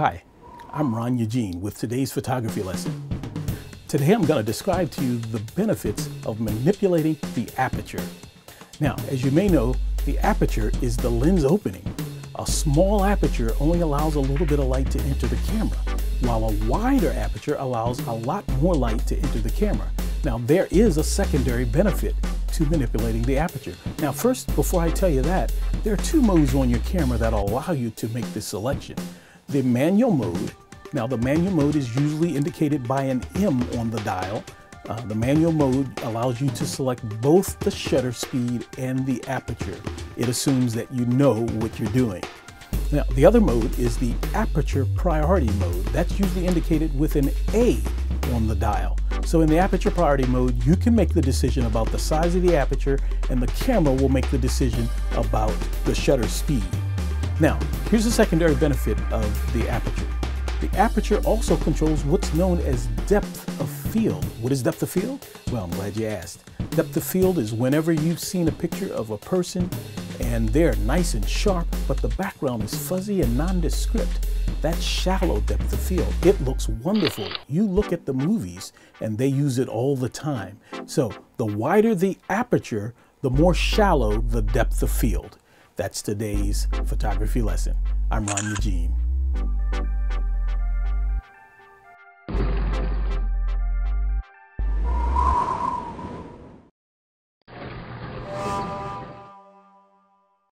Hi, I'm Ron Eugene with today's photography lesson. Today I'm going to describe to you the benefits of manipulating the aperture. Now, as you may know, the aperture is the lens opening. A small aperture only allows a little bit of light to enter the camera, while a wider aperture allows a lot more light to enter the camera. Now, there is a secondary benefit to manipulating the aperture. Now, first, before I tell you that, there are two modes on your camera that allow you to make this selection. The manual mode. Now, the manual mode is usually indicated by an M on the dial. The manual mode allows you to select both the shutter speed and the aperture. It assumes that you know what you're doing. Now, the other mode is the aperture priority mode. That's usually indicated with an A on the dial. So in the aperture priority mode, you can make the decision about the size of the aperture, and the camera will make the decision about the shutter speed. Now, here's a secondary benefit of the aperture. The aperture also controls what's known as depth of field. What is depth of field? Well, I'm glad you asked. Depth of field is whenever you've seen a picture of a person and they're nice and sharp, but the background is fuzzy and nondescript. That's shallow depth of field. It looks wonderful. You look at the movies and they use it all the time. So the wider the aperture, the more shallow the depth of field. That's today's photography lesson. I'm Ron Eugene.